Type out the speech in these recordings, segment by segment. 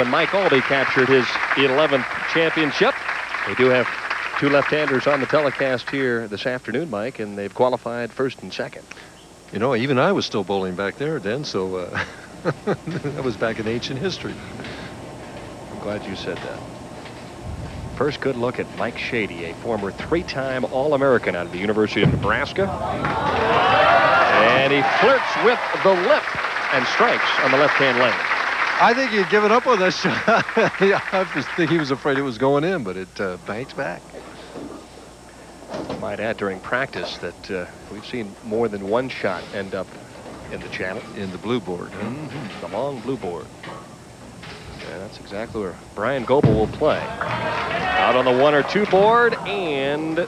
when Mike Albee captured his 11th championship. We do have two left-handers on the telecast here this afternoon, Mike, and they've qualified first and second. You know, even I was still bowling back there then, so that was back in ancient history. I'm glad you said that. First good look at Mike Shady, a former three-time All-American out of the University of Nebraska. And he flirts with the lip and strikes on the left-hand lane. I think he'd given up on that shot. I just think he was afraid it was going in, but it banked back. I might add during practice that we've seen more than one shot end up in the channel. In the blue board. Huh? The long blue board. And that's exactly where Bryan Goebel will play. Out on the 1 or 2 board, and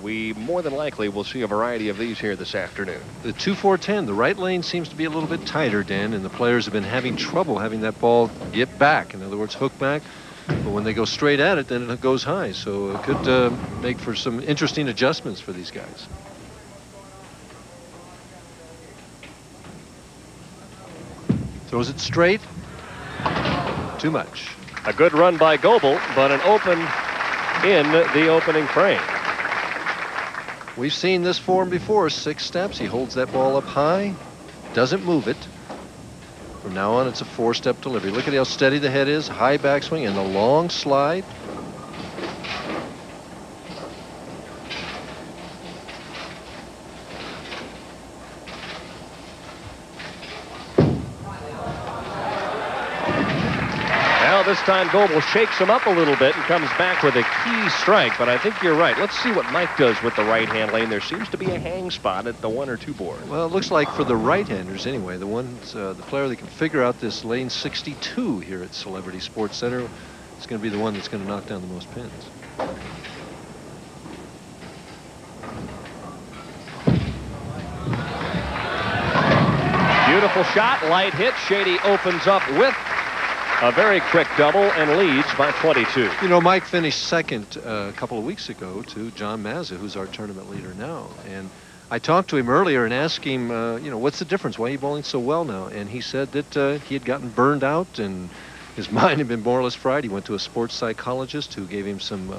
we more than likely will see a variety of these here this afternoon. The 2-4-10, the right lane seems to be a little bit tighter, Dan, and the players have been having trouble having that ball get back. In other words, hook back. But when they go straight at it, then it goes high. So it could make for some interesting adjustments for these guys. Throws it straight. Too much. A good run by Goebel, but an open in the opening frame. We've seen this form before. 6 steps. He holds that ball up high, doesn't move it. From now on, it's a 4-step delivery. Look at how steady the head is. High backswing and the long slide. This time Goebel shakes him up a little bit and comes back with a key strike, but I think you're right. Let's see what Mike does with the right-hand lane. There seems to be a hang spot at the 1 or 2 board. Well, it looks like for the right-handers anyway, the ones, the player that can figure out this lane 62 here at Celebrity Sports Center is going to be the one that's going to knock down the most pins. Beautiful shot, light hit. Shady opens up with a very quick double and leads by 22. You know, Mike finished second a couple of weeks ago to John Mazza, who's our tournament leader now. And I talked to him earlier and asked him, you know, what's the difference? Why are you bowling so well now? And he said that he had gotten burned out and his mind had been more or less fried. He went to a sports psychologist who gave him some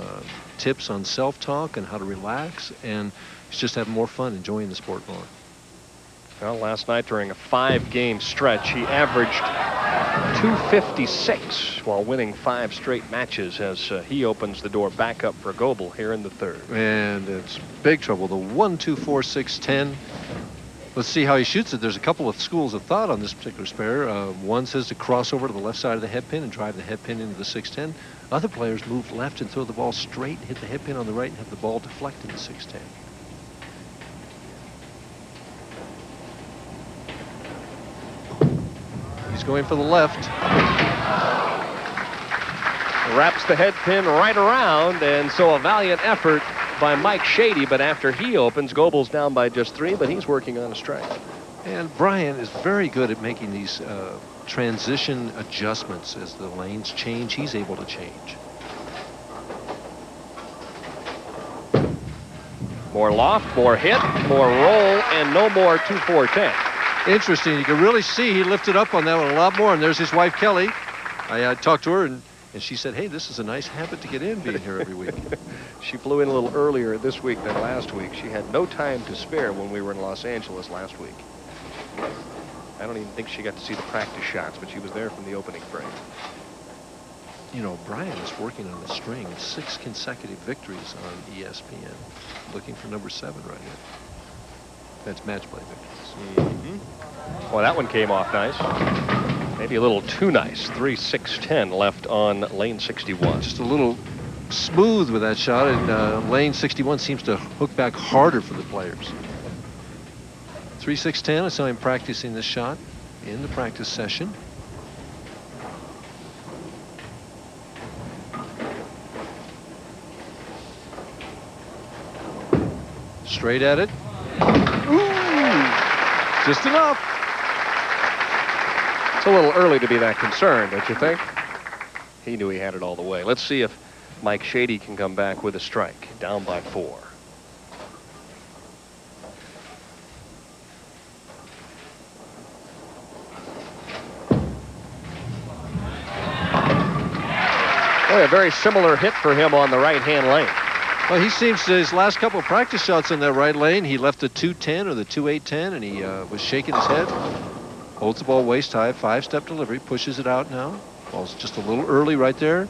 tips on self-talk and how to relax. And he's just having more fun enjoying the sport more. Well, last night during a 5-game stretch, he averaged 256 while winning 5 straight matches as he opens the door back up for Goebel here in the 3rd. And it's big trouble. The 1, 2, 4, 6, 10. Let's see how he shoots it. There's a couple of schools of thought on this particular spare. One says to cross over to the left side of the head pin and drive the head pin into the 610. Other players move left and throw the ball straight, hit the head pin on the right, and have the ball deflect in the 610. He's going for the left. Wraps the head pin right around, and so a valiant effort by Mike Shady, but after he opens, Goebel's down by just 3, but he's working on a strike. And Bryan is very good at making these transition adjustments as the lanes change. He's able to change. More loft, more hit, more roll, and no more 2-4-10. Interesting. You can really see he lifted up on that one a lot more. And there's his wife, Kelly. I talked to her, and she said, hey, this is a nice habit to get in, being here every week. She flew in a little earlier this week than last week. She had no time to spare when we were in Los Angeles last week. I don't even think she got to see the practice shots, but she was there from the opening frame. You know, Bryan is working on a string of 6 consecutive victories on ESPN. Looking for number 7 right now. That's match play victories. Well, that one came off nice. Maybe a little too nice. 3-6-10 left on lane 61. Just a little smooth with that shot, and lane 61 seems to hook back harder for the players. 3-6-10. I saw him practicing this shot in the practice session. Straight at it. Just enough. It's a little early to be that concerned, don't you think? He knew he had it all the way. Let's see if Mike Shady can come back with a strike. Down by 4. Boy, a very similar hit for him on the right-hand lane. Well, he seems to, his last couple of practice shots in that right lane, he left the 210 or the 2810, and he was shaking his head. Holds the ball waist high, 5-step delivery, pushes it out now. Ball's just a little early right there.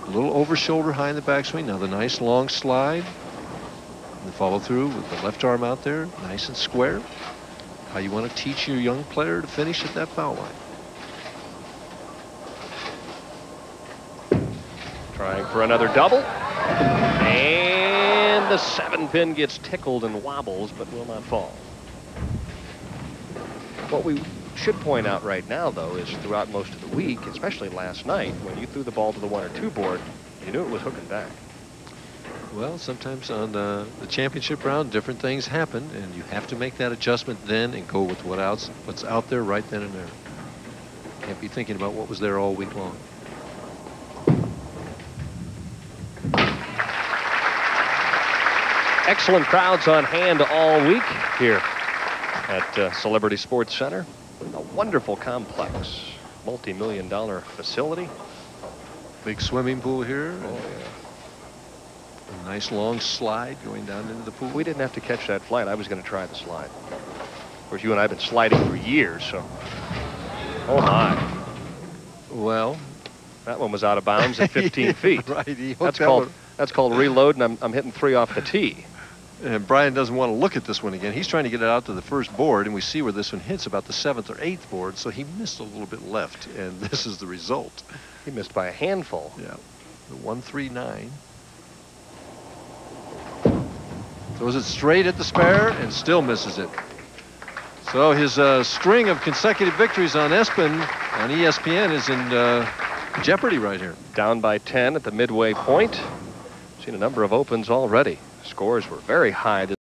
A little over shoulder high in the backswing. Now the nice long slide. And the follow through with the left arm out there, nice and square. How you want to teach your young player to finish at that foul line. Trying for another double. And the 7-pin gets tickled and wobbles, but will not fall. What we should point out right now, though, is throughout most of the week, especially last night, when you threw the ball to the 1 or 2 board, you knew it was hooking back. Well, sometimes on the championship round, different things happen, and you have to make that adjustment then and go with what's out there right then and there. Can't be thinking about what was there all week long. Excellent crowds on hand all week here at Celebrity Sports Center. A wonderful complex, multi-million-dollar facility. Big swimming pool here. Oh, yeah. A nice long slide going down into the pool. We didn't have to catch that flight. I was going to try the slide. Of course, you and I have been sliding for years, so. Oh, my. Well. That one was out of bounds at 15 feet. Right. That's called reload, and I'm hitting 3 off the tee. And Brian doesn't want to look at this one again. He's trying to get it out to the first board, and we see where this one hits about the 7th or 8th board, so he missed a little bit left, and this is the result. He missed by a handful. Yeah. The 139. Throws it straight at the spare and still misses it. So his string of consecutive victories on ESPN is in jeopardy right here. Down by 10 at the midway point. Seen a number of opens already. Scores were very high.